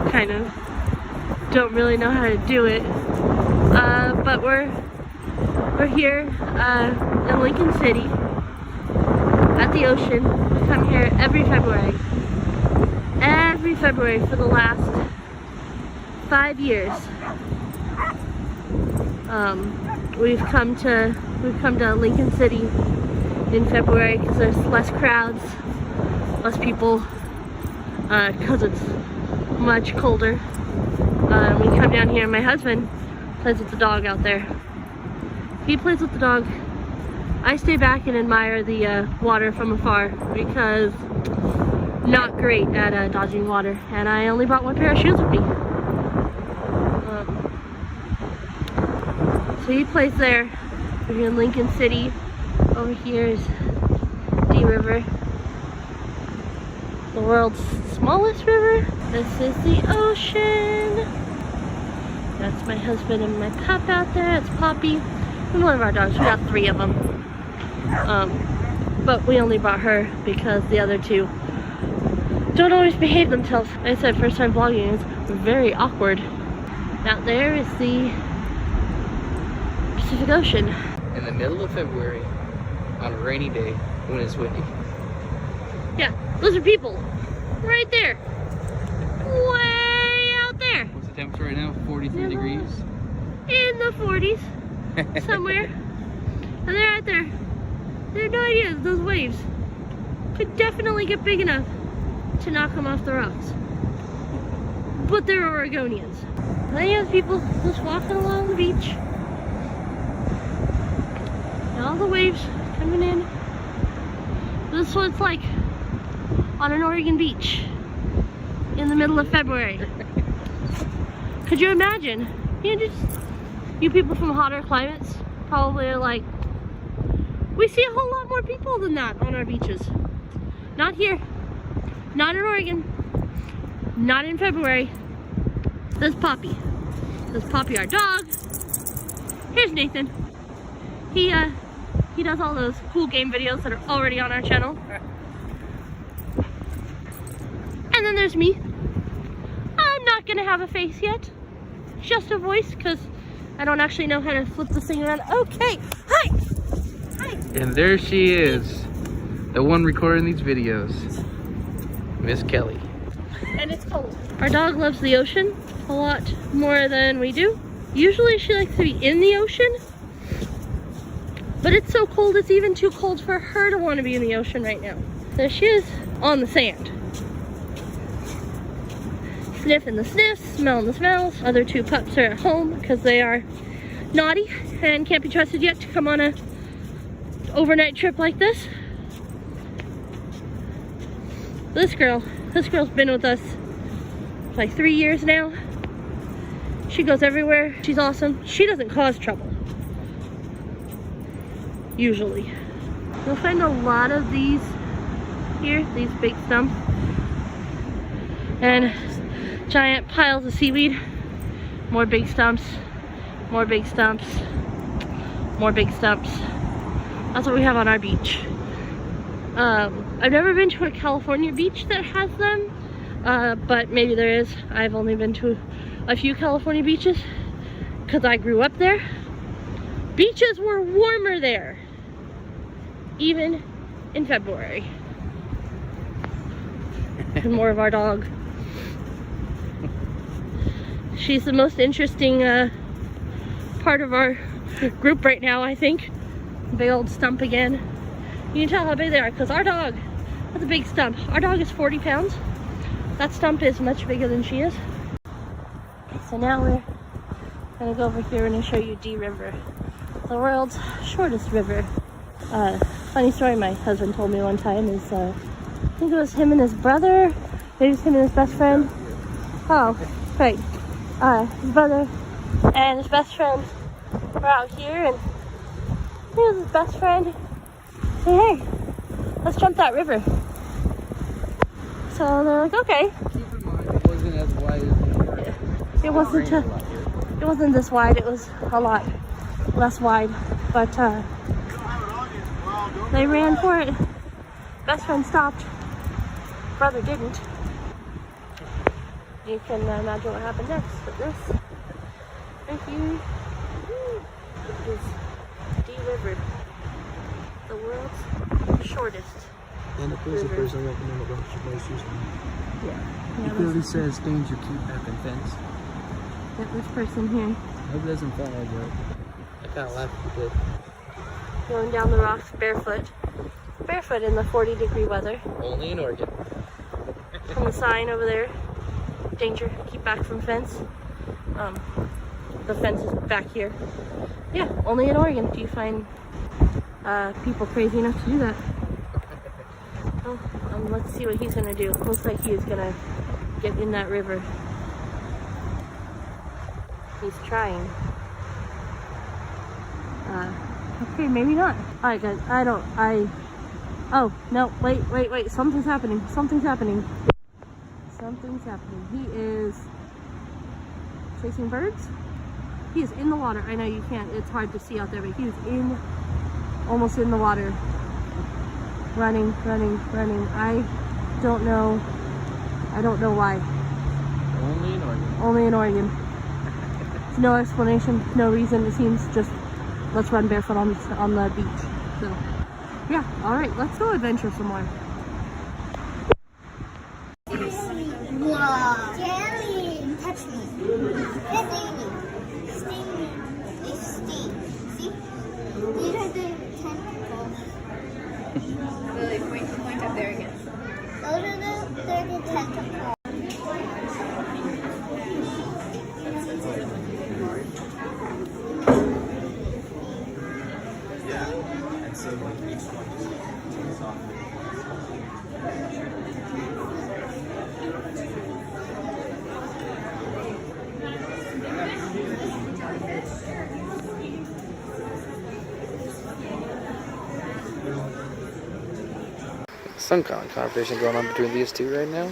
kind of don't really know how to do it. But we're here in Lincoln City at the ocean. We come here every February for the last 5 years. We've come to Lincoln City in February because there's less crowds, less people, because it's much colder. We come down here, my husband plays with the dog out there. He plays with the dog. I stay back and admire the water from afar because not great at dodging water, and I only brought one pair of shoes with me. So he plays there. We're here in Lincoln City. Over here is D River, the world's smallest river. This is the ocean. That's my husband and my pup out there. It's Poppy and one of our dogs. We got 3 of them. But we only brought her because the other 2 don't always behave themselves. Like I said, first time vlogging is very awkward. Out there is the Pacific Ocean. In the middle of February, on a rainy day when it's windy. Yeah, those are people right there, way out there. What's the temperature right now? 43 degrees? In the 40s, somewhere. And they're right there. They have no idea that those waves could definitely get big enough to knock them off the rocks. But they're Oregonians. Then you have people just walking along the beach. And all the waves coming in. This is what it's like on an Oregon beach in the middle of February. Could you imagine? You people from hotter climates probably are like, we see a whole lot more people than that on our beaches. Not here. Not in Oregon. Not in February. This Poppy, our dog. Here's Nathan. He does all those cool game videos that are already on our channel. And then there's me. I'm not gonna have a face yet. Just a voice, because I don't actually know how to flip this thing around. Okay, hi! Hi! And there she is, the one recording these videos, Miss Kelly. And it's cold. Our dog loves the ocean a lot more than we do. Usually she likes to be in the ocean, but it's so cold, it's even too cold for her to want to be in the ocean right now. There she is on the sand. Sniffing the sniffs, smelling the smells. Other 2 pups are at home because they are naughty and can't be trusted yet to come on a overnight trip like this. This girl's been with us for like 3 years now. She goes everywhere. She's awesome. She doesn't cause trouble. Usually. You'll find a lot of these here, these big stumps. And giant piles of seaweed. More big stumps. More big stumps. More big stumps. That's what we have on our beach. I've never been to a California beach that has them, but maybe there is. I've only been to a few California beaches because I grew up there. Beaches were warmer there, even in February. And more of our dog. She's the most interesting part of our group right now, I think. Big old stump again. You can tell how big they are because our dog, that's a big stump. Our dog is 40 pounds. That stump is much bigger than she is. So now we're gonna go over here and show you D River, the world's shortest river. Funny story my husband told me one time is, I think it was him and his brother, maybe it was him and his best friend. Oh, right. His brother and his best friend were out here, and here's his best friend. Say, hey, let's jump that river. So they're like, okay. Keep in mind, it wasn't as wide as it wasn't this wide. It was a lot less wide, but they ran for it. Best friend stopped. Brother didn't. you can imagine what happened next. But this right here is D River, the world's shortest. And the police person recommended that you guys use them. Yeah. It clearly says danger, keep back and fence. Get this person here. I hope it doesn't fall over. I kind of laughed at it. Going down the rocks barefoot. Barefoot in the 40-degree weather. Only in Oregon. On the sign over there, danger, keep back from fence. The fence is back here. Yeah, only in Oregon do you find people crazy enough to do that. Oh, let's see what he's gonna do. Looks like he is gonna get in that river. He's trying. Okay, maybe not. Alright guys, oh, no, wait, something's happening. Something's happening. He is chasing birds. He is in the water. I know you can't, it's hard to see out there, but he is almost in the water. Running. I don't know why. Only in Oregon. No explanation, no reason. It seems just let's run barefoot on the beach. So yeah, all right, let's go adventure some more. Wow. Jelly. Touch me. Sting me. They sting. See? These are the tentacles. Lily, point up there again. They're the tentacles. Some kind of conversation going on between these two right now.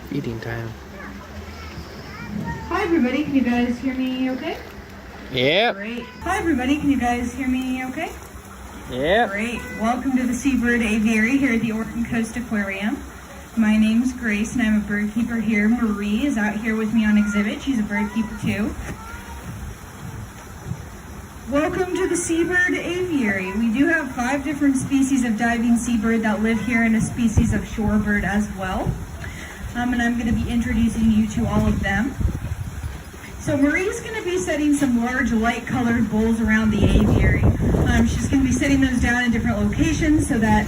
Feeding time. Hi everybody, can you guys hear me okay? Yeah. Great. Hi everybody, can you guys hear me okay? Yeah. Great. Welcome to the Seabird Aviary here at the Oregon Coast Aquarium. My name's Grace and I'm a bird keeper here. Marie is out here with me on exhibit. She's a bird keeper too. Welcome to the Seabird Aviary. We do have 5 different species of diving seabird that live here and a species of shorebird as well. And I'm going to be introducing you to all of them. So Marie's going to be setting some large light-colored bowls around the aviary. She's going to be setting those down in different locations so that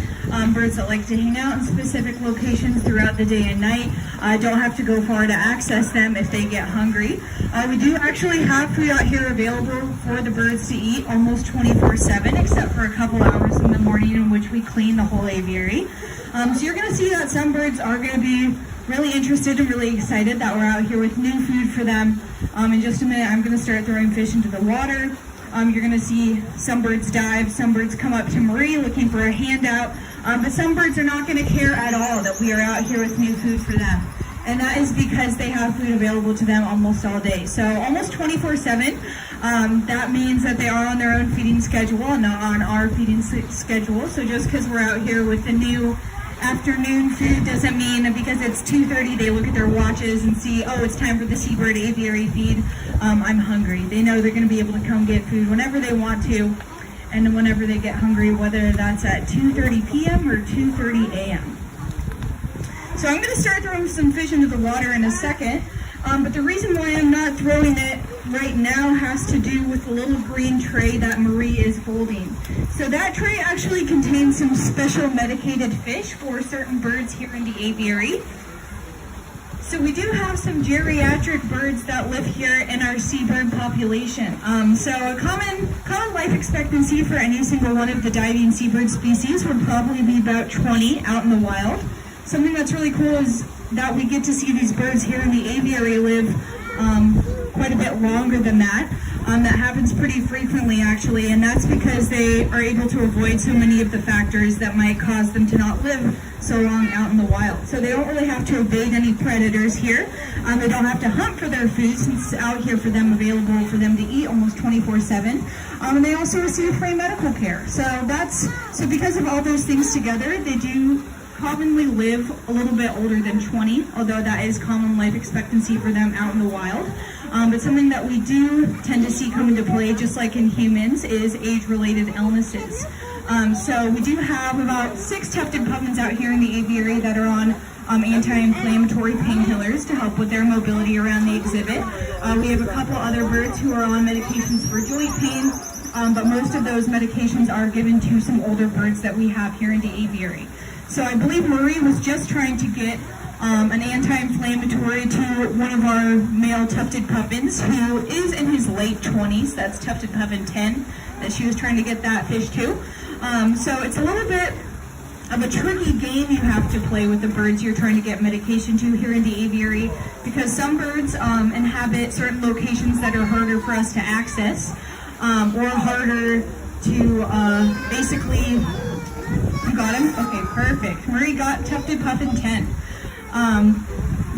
birds that like to hang out in specific locations throughout the day and night don't have to go far to access them if they get hungry. We do actually have food out here available for the birds to eat almost 24/7, except for a couple hours in the morning in which we clean the whole aviary. So you're going to see that some birds are going to be really interested and really excited that we're out here with new food for them. In just a minute, I'm going to start throwing fish into the water. You're going to see some birds dive, some birds come up to Marie looking for a handout, but some birds are not going to care at all that we are out here with new food for them. And that is because they have food available to them almost all day. So almost 24/7. That means that they are on their own feeding schedule and not on our feeding schedule. So just because we're out here with the new afternoon food doesn't mean that because it's 2:30 they look at their watches and see, oh, it's time for the Seabird Aviary feed, I'm hungry. They know they're going to be able to come get food whenever they want to and whenever they get hungry, whether that's at 2:30 p.m. or 2:30 a.m. So I'm going to start throwing some fish into the water in a second, but the reason why I'm not throwing it right now has to do with the little green tray that Marie is holding. So that tray actually contains some special medicated fish for certain birds here in the aviary. So we do have some geriatric birds that live here in our seabird population. So a common life expectancy for any single one of the diving seabird species would probably be about 20 out in the wild. Something that's really cool is that we get to see these birds here in the aviary live quite a bit longer than that. That happens pretty frequently, actually, and that's because they are able to avoid so many of the factors that might cause them to not live so long out in the wild. So they don't really have to evade any predators here. They don't have to hunt for their food since it's out here for them, available for them to eat almost 24/7. And they also receive free medical care. So because of all those things together, they do commonly live a little bit older than 20, although that is common life expectancy for them out in the wild. But something that we do tend to see come into play, just like in humans, is age-related illnesses. So we do have about 6 tufted puffins out here in the aviary that are on anti-inflammatory painkillers to help with their mobility around the exhibit. We have a couple other birds who are on medications for joint pain, but most of those medications are given to some older birds that we have here in the aviary. So I believe Marie was just trying to get an anti-inflammatory to one of our male tufted puffins who is in his late 20s. That's tufted puffin 10 that she was trying to get that fish to. So it's a little bit of a tricky game you have to play with the birds you're trying to get medication to here in the aviary, because some birds inhabit certain locations that are harder for us to access, or harder to basically... You got him? Okay, perfect. Marie got tufted puffin 10.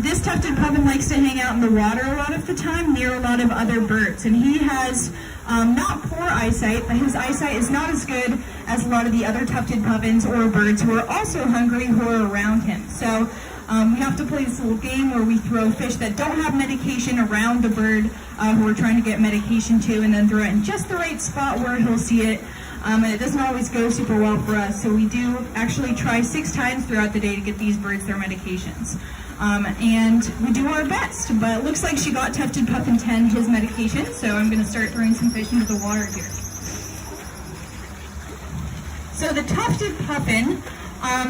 This tufted puffin likes to hang out in the water a lot of the time near a lot of other birds, and he has not poor eyesight, but his eyesight is not as good as a lot of the other tufted puffins or birds who are also hungry who are around him. So we have to play this little game where we throw fish that don't have medication around the bird who we're trying to get medication to, and then throw it in just the right spot where he'll see it. And it doesn't always go super well for us, so we do actually try 6 times throughout the day to get these birds their medications. And we do our best, but it looks like she got tufted puffin 10 his medication, so I'm going to start throwing some fish into the water here. So the tufted puffin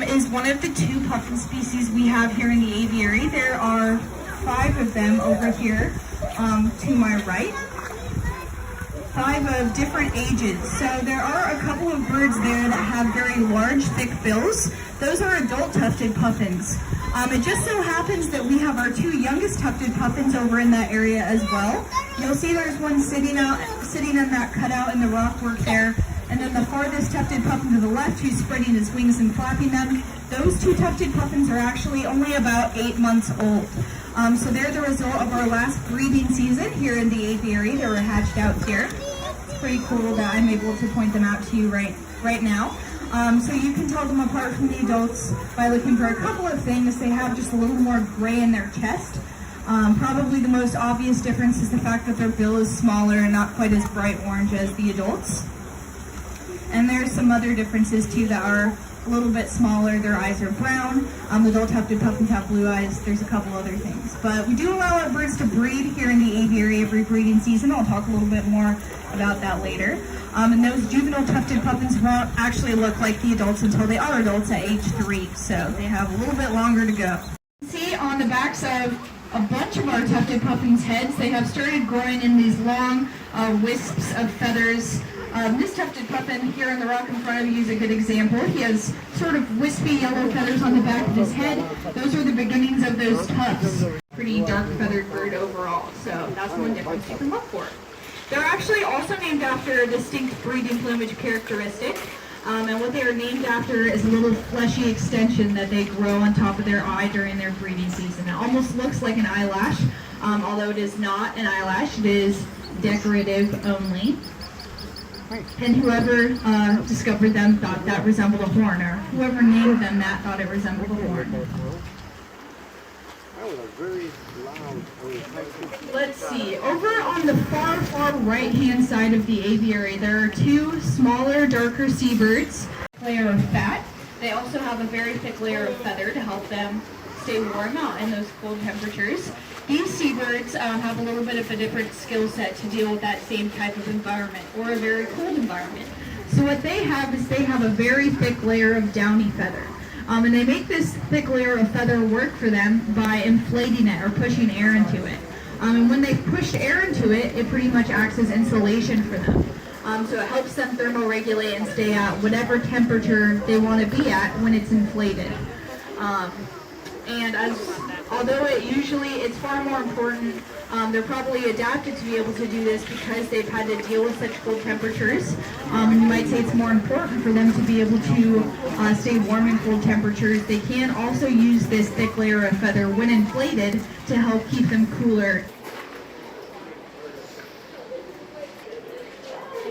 is one of the 2 puffin species we have here in the aviary. There are 5 of them over here to my right. 5 of different ages. So there are a couple of birds there that have very large, thick bills. Those are adult tufted puffins. It just so happens that we have our 2 youngest tufted puffins over in that area as well. You'll see there's one sitting in that cutout in the rockwork there, and then the farthest tufted puffin to the left who's spreading his wings and flapping them. Those 2 tufted puffins are actually only about 8 months old. So they're the result of our last breeding season here in the aviary. They were hatched out here. It's pretty cool that I'm able to point them out to you right now. So you can tell them apart from the adults by looking for a couple of things. They have just a little more gray in their chest. Probably the most obvious difference is the fact that their bill is smaller and not quite as bright orange as the adults. And there's some other differences too that are a little bit smaller. Their eyes are brown. The adult tufted puffins have blue eyes. There's a couple other things. But we do allow our birds to breed here in the aviary every breeding season. I'll talk a little bit more about that later. And those juvenile tufted puffins won't actually look like the adults until they are adults at age 3. So they have a little bit longer to go. See on the backs of a bunch of our tufted puffins' heads, they have started growing in these long wisps of feathers. This tufted puffin here in the rock in front of you is a good example. He has sort of wispy yellow feathers on the back of his head. Those are the beginnings of those tufts. Pretty dark feathered bird overall, so that's one difference you can look for. They're actually also named after a distinct breeding plumage characteristic, and what they are named after is a little fleshy extension that they grow on top of their eye during their breeding season. It almost looks like an eyelash, although it is not an eyelash. It is decorative only. And whoever discovered them thought that resembled a horn, or whoever named them that thought it resembled a horn. Let's see, over on the far right-hand side of the aviary, there are 2 smaller, darker seabirds. Layer of fat. They also have a very thick layer of feather to help them stay warm out in those cold temperatures. These seabirds have a little bit of a different skill set to deal with that same type of environment, or a very cold environment. So what they have is they have a very thick layer of downy feather. And they make this thick layer of feather work for them by inflating it or pushing air into it. And when they push air into it, it pretty much acts as insulation for them. So it helps them thermoregulate and stay at whatever temperature they want to be at when it's inflated. And as Although it's far more important, they're probably adapted to be able to do this because they've had to deal with such cold temperatures. And you might say it's more important for them to be able to stay warm in cold temperatures. They can also use this thick layer of feather when inflated to help keep them cooler.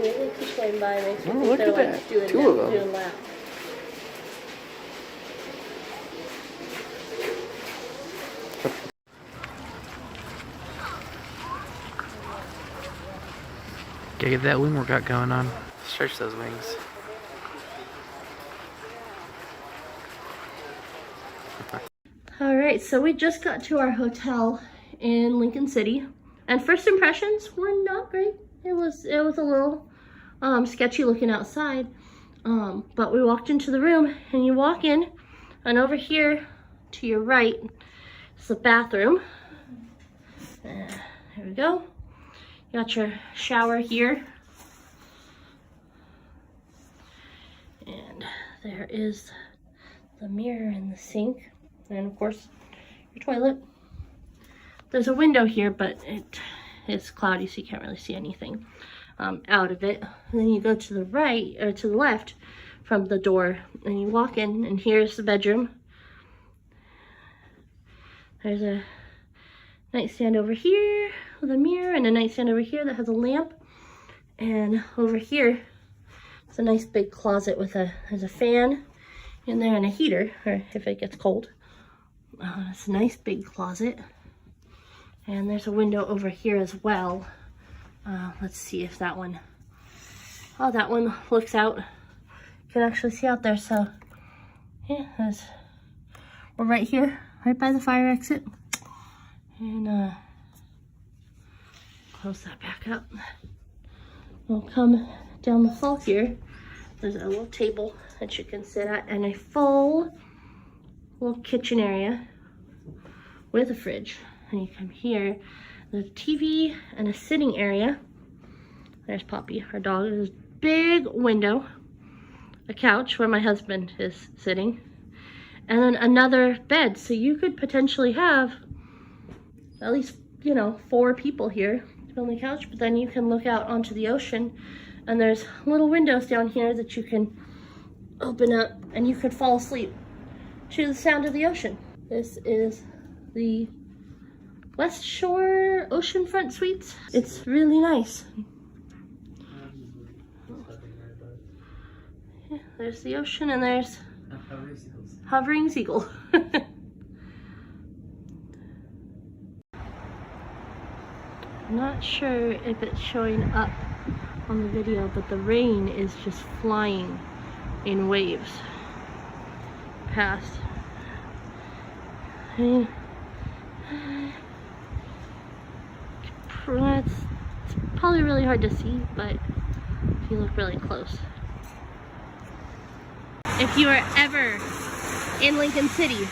Oh, look at that. Two of them. Gotta get that wing workout going on. Stretch those wings. Alright, so we just got to our hotel in Lincoln City, and first impressions were not great. It was a little sketchy looking outside, but we walked into the room, and you walk in, and over here to your right is the bathroom. Here we go. You got your shower here. And there is the mirror and the sink. And of course, your toilet. There's a window here, but it is cloudy, so you can't really see anything out of it. And then you go to the right, or to the left from the door, and you walk in, and here's the bedroom. There's a nightstand over here with a mirror, and a nightstand over here that has a lamp. And over here, it's a nice big closet with there's a fan in there and a heater, or if it gets cold. It's a nice big closet. And there's a window over here as well. Let's see if that one, oh, that one looks out. You can actually see out there, so yeah, we're right here, right by the fire exit. And close that back up. We'll come down the hall here. There's a little table that you can sit at, and a full little kitchen area with a fridge. And you come here, there's a TV and a sitting area. There's Poppy, our dog. There's a big window, a couch where my husband is sitting, and then another bed. So you could potentially have at least, 4 people here on the couch, but then you can look out onto the ocean, and there's little windows down here that you can open up, and you could fall asleep to the sound of the ocean. This is the West Shore Oceanfront Suites. It's really nice. Yeah, there's the ocean, and there's hovering seagull. I'm not sure if it's showing up on the video, but the rain is just flying in waves past. It's probably really hard to see, but if you look really close. If you are ever in Lincoln City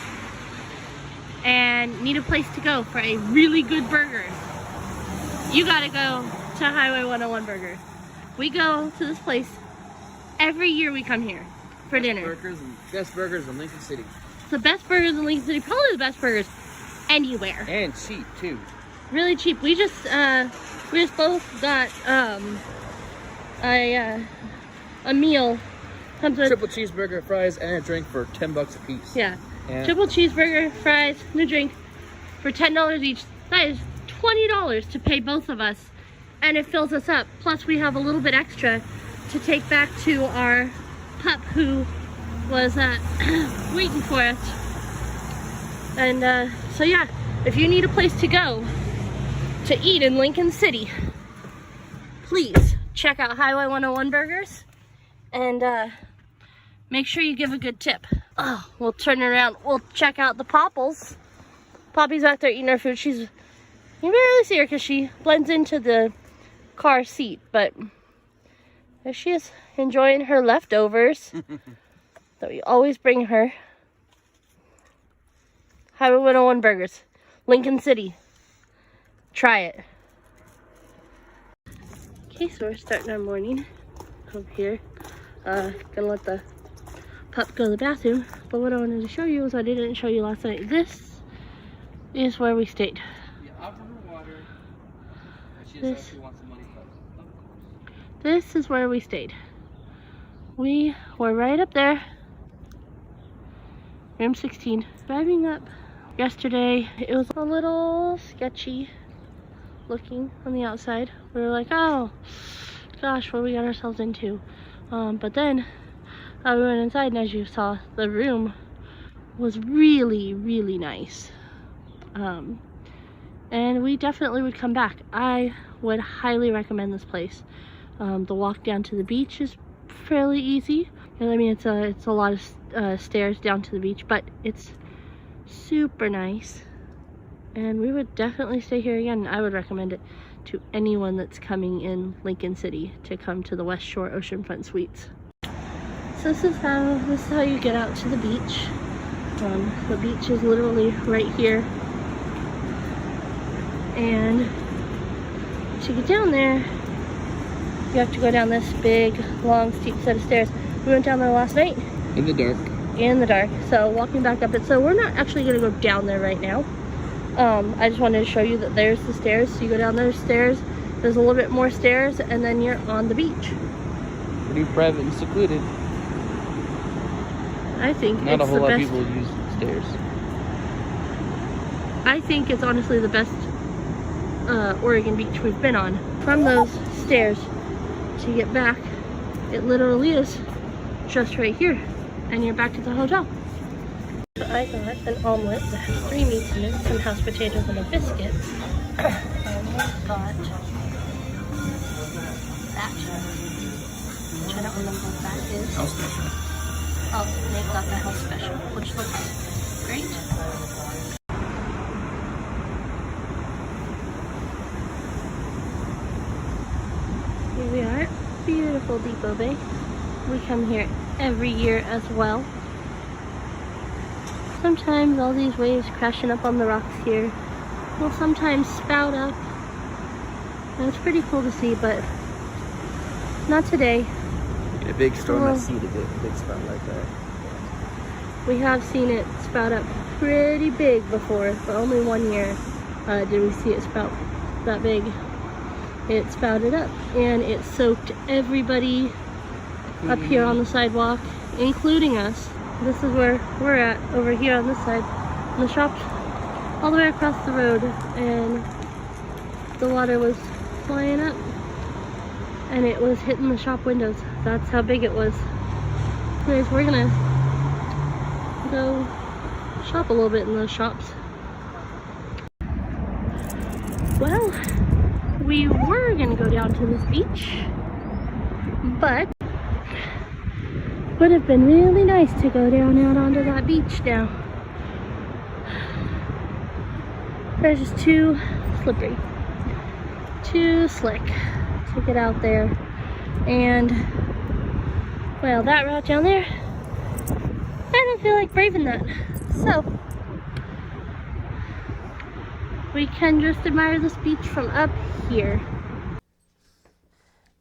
and need a place to go for a really good burger, you gotta go to Highway 101 Burger. We go to this place every year. We come here for dinner. Best burgers in Lincoln City. It's the best burgers in Lincoln City, probably the best burgers anywhere. And cheap too. Really cheap. We just both got a meal. Comes with Triple cheeseburger, fries, and a drink for $10 a piece. Yeah. Triple cheeseburger, fries, and a drink for $10 each. That is $20 to pay both of us, and it fills us up. Plus we have a little bit extra to take back to our pup who was waiting for us. And so yeah, if you need a place to go to eat in Lincoln City, please check out Highway 101 Burgers, and make sure you give a good tip. Oh, we'll turn it around. We'll check out the Popples. Poppy's back there eating her food. You barely see her because she blends into the car seat, but there she is, enjoying her leftovers that we always bring her. Highway 101 Burgers, Lincoln City. Try it. Okay, so we're starting our morning over here. Gonna let the pup go to the bathroom, but what I wanted to show you was what I didn't show you last night. This is where we stayed. You offer her water. She This- actually wants some money first, of course. This is where we stayed. We were right up there. Room 16. Driving up yesterday, it was a little sketchy looking on the outside. We were like, oh gosh, what we got ourselves into. But then we went inside, and as you saw, the room was really, really nice. And we definitely would come back. I would highly recommend this place. The walk down to the beach is fairly easy. I mean, it's a lot of stairs down to the beach, but it's super nice. And we would definitely stay here again. I would recommend it to anyone that's coming in Lincoln City to come to the West Shore Oceanfront Suites. So this is how you get out to the beach. The beach is literally right here. And to get down there, you have to go down this big, long, steep set of stairs. We went down there last night. In the dark. In the dark. So walking back up it. So we're not actually going to go down there right now. I just wanted to show you that there's the stairs. So you go down those stairs. There's a little bit more stairs, and then you're on the beach. Pretty private and secluded. I think Not it's a whole the lot of best. people use the stairs. I think it's honestly the best Oregon beach we've been on. From those stairs to get back, it literally is just right here, and you're back to the hotel. So I got an omelet that has 3 meats in it, some house potatoes, and a biscuit. Almost got that, which I don't remember what that is. House special. Oh, Nate got the house special, which looks great. Here we are, beautiful Depot Bay. We come here every year as well. Sometimes all these waves crashing up on the rocks here will sometimes spout up. And it's pretty cool to see, but not today. A big storm Well, at sea to get a big spot like that. We have seen it spout up pretty big before, but only one year did we see it spout that big. It spouted up and it soaked everybody up here on the sidewalk, including us. This is where we're at, over here on this side. And the shop's all the way across the road, and the water was flying up and it was hitting the shop windows. That's how big it was. Anyways, we're gonna go shop a little bit in those shops. Well, we were gonna go down to this beach, but would have been really nice to go down out onto that beach now. There's just too slippery, too slick to get out there. And well, that route down there, I don't feel like braving that. So we can just admire this beach from up here.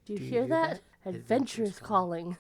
Do you hear that? Adventure is calling.